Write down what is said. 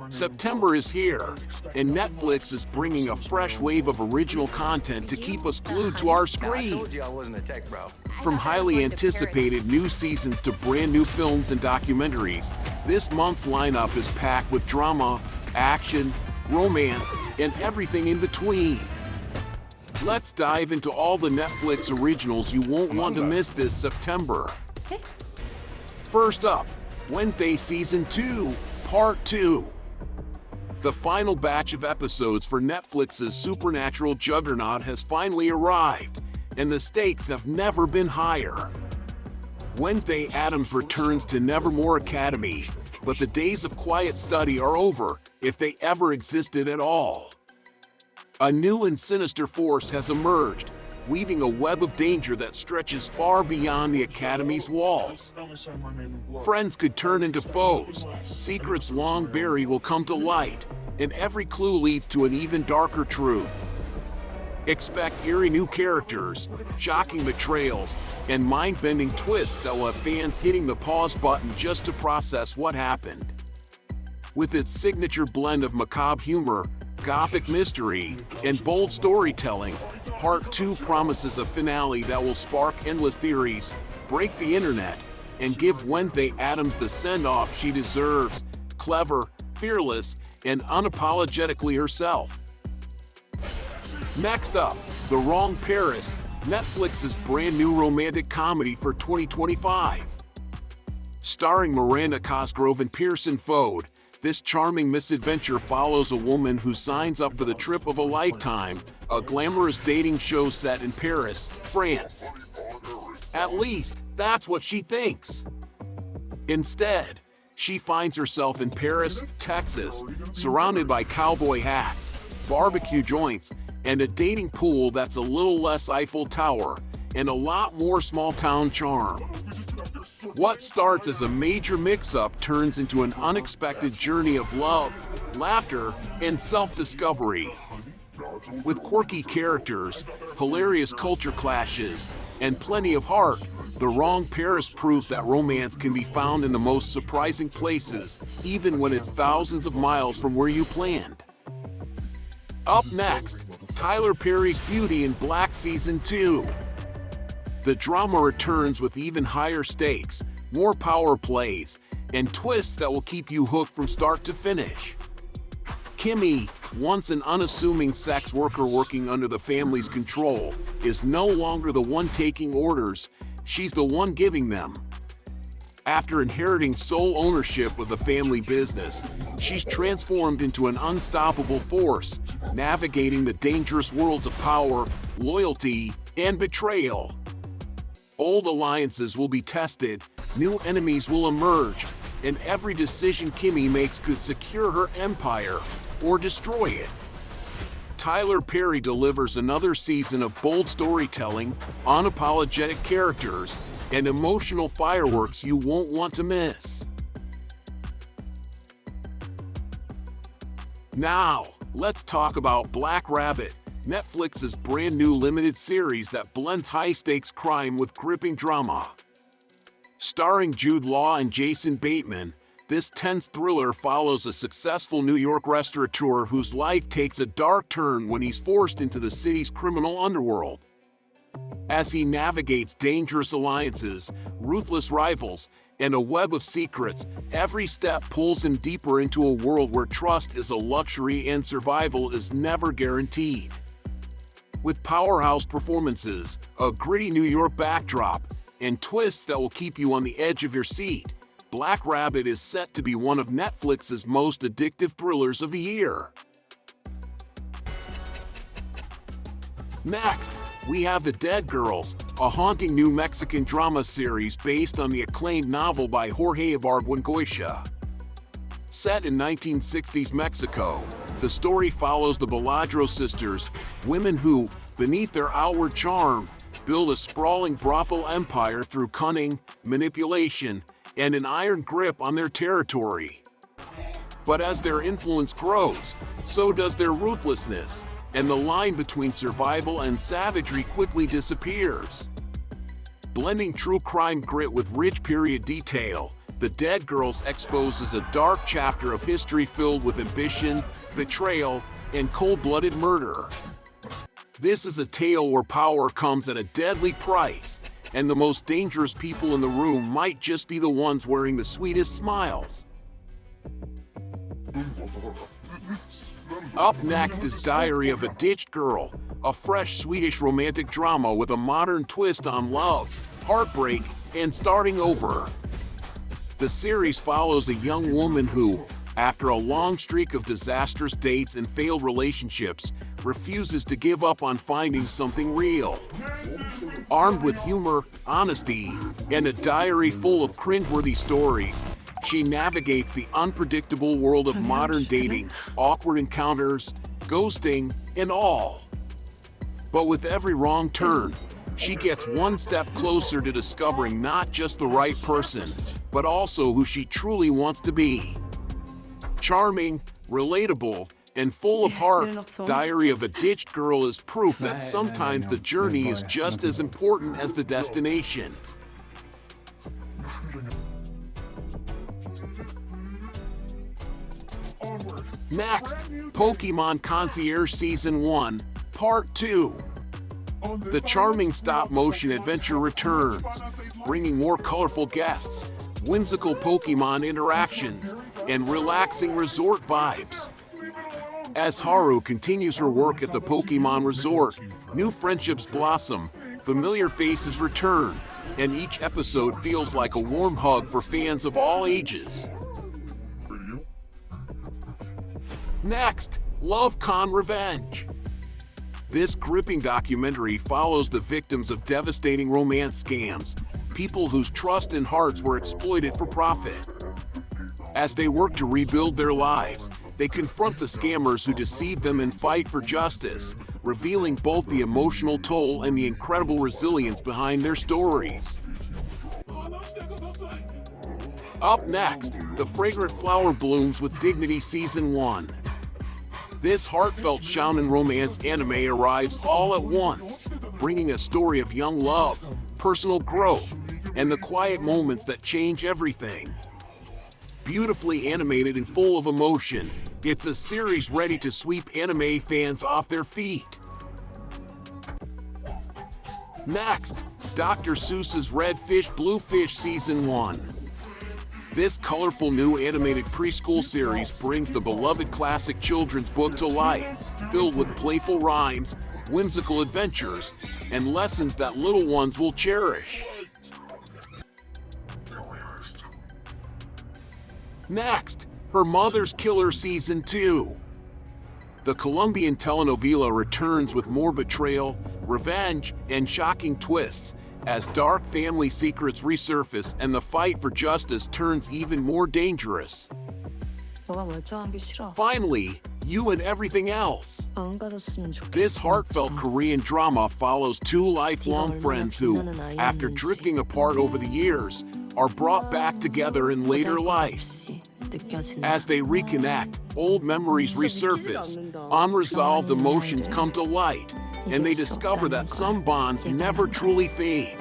September is here, and Netflix is bringing a fresh wave of original content to keep us glued to our screens. From highly anticipated new seasons to brand new films and documentaries, this month's lineup is packed with drama, action, romance, and everything in between. Let's dive into all the Netflix originals you won't want to miss this September. First up, Wednesday Season 2, Part 2. The final batch of episodes for Netflix's supernatural juggernaut has finally arrived, and the stakes have never been higher. Wednesday Addams returns to Nevermore Academy, but the days of quiet study are over, if they ever existed at all. A new and sinister force has emerged, weaving a web of danger that stretches far beyond the Academy's walls. Friends could turn into foes, secrets long buried will come to light, and every clue leads to an even darker truth. Expect eerie new characters, shocking betrayals, and mind-bending twists that will have fans hitting the pause button just to process what happened. With its signature blend of macabre humor, gothic mystery, and bold storytelling, Part 2 promises a finale that will spark endless theories, break the internet, and give Wednesday Addams the send-off she deserves: clever, fearless, and unapologetically herself. Next up, The Wrong Paris, Netflix's brand new romantic comedy for 2025. Starring Miranda Cosgrove and Pearson Fode, this charming misadventure follows a woman who signs up for the trip of a lifetime, a glamorous dating show set in Paris, France. At least, that's what she thinks. Instead, she finds herself in Paris, Texas, surrounded by cowboy hats, barbecue joints, and a dating pool that's a little less Eiffel Tower, and a lot more small-town charm. What starts as a major mix-up turns into an unexpected journey of love, laughter, and self-discovery. With quirky characters, hilarious culture clashes, and plenty of heart, The Wrong Paris proves that romance can be found in the most surprising places, even when it's thousands of miles from where you planned. Up next, Tyler Perry's Beauty and Black Season 2. The drama returns with even higher stakes, more power plays, and twists that will keep you hooked from start to finish. Kimmy, once an unassuming sex worker working under the family's control, is no longer the one taking orders, she's the one giving them. After inheriting sole ownership of the family business, she's transformed into an unstoppable force, navigating the dangerous worlds of power, loyalty, and betrayal. Old alliances will be tested, new enemies will emerge, and every decision Kimmy makes could secure her empire or destroy it. Tyler Perry delivers another season of bold storytelling, unapologetic characters, and emotional fireworks you won't want to miss. Now, let's talk about Black Rabbit, Netflix's brand new limited series that blends high-stakes crime with gripping drama. Starring Jude Law and Jason Bateman, this tense thriller follows a successful New York restaurateur whose life takes a dark turn when he's forced into the city's criminal underworld. As he navigates dangerous alliances, ruthless rivals, and a web of secrets, every step pulls him deeper into a world where trust is a luxury and survival is never guaranteed. With powerhouse performances, a gritty New York backdrop, and twists that will keep you on the edge of your seat, Black Rabbit is set to be one of Netflix's most addictive thrillers of the year. Next, we have The Dead Girls, a haunting new Mexican drama series based on the acclaimed novel by Jorge Ibargüengoitia. Set in 1960s Mexico, the story follows the Baladro sisters, women who, beneath their outward charm, build a sprawling brothel empire through cunning, manipulation, and an iron grip on their territory. But as their influence grows, so does their ruthlessness, and the line between survival and savagery quickly disappears. Blending true crime grit with rich period detail, The Dead Girls exposes a dark chapter of history filled with ambition, betrayal, and cold-blooded murder. This is a tale where power comes at a deadly price, and the most dangerous people in the room might just be the ones wearing the sweetest smiles. Up next is Diary of a Ditched Girl, a fresh Swedish romantic drama with a modern twist on love, heartbreak, and starting over. The series follows a young woman who, after a long streak of disastrous dates and failed relationships, refuses to give up on finding something real. Armed with humor, honesty, and a diary full of cringeworthy stories, she navigates the unpredictable world of modern dating, awkward encounters, ghosting, and all. But with every wrong turn, she gets one step closer to discovering not just the right person, but also who she truly wants to be. Charming, relatable, and full of heart, Diary of a Ditched Girl is proof that sometimes the journey is just as important as the destination. Next, Pokémon Concierge Season 1, Part 2. The charming stop-motion adventure returns, bringing more colorful guests, whimsical Pokémon interactions, and relaxing resort vibes. As Haru continues her work at the Pokémon Resort, new friendships blossom, familiar faces return, and each episode feels like a warm hug for fans of all ages. Next, Love Con Revenge. This gripping documentary follows the victims of devastating romance scams, people whose trust and hearts were exploited for profit. As they work to rebuild their lives, they confront the scammers who deceived them and fight for justice, revealing both the emotional toll and the incredible resilience behind their stories. Up next, The Fragrant Flower Blooms with Dignity Season 1. This heartfelt shounen romance anime arrives all at once, bringing a story of young love, personal growth, and the quiet moments that change everything. Beautifully animated and full of emotion, it's a series ready to sweep anime fans off their feet. Next, Dr. Seuss's Red Fish Blue Fish Season 1. This colorful new animated preschool series brings the beloved classic children's book to life, filled with playful rhymes, whimsical adventures, and lessons that little ones will cherish. Next, Her Mother's Killer Season 2. The Colombian telenovela returns with more betrayal, revenge, and shocking twists, as dark family secrets resurface and the fight for justice turns even more dangerous. Finally, You and Everything Else. This heartfelt Korean drama follows two lifelong friends who, after drifting apart over the years, are brought back together in later life. As they reconnect, old memories resurface, unresolved emotions come to light, and they discover that some bonds never truly fade.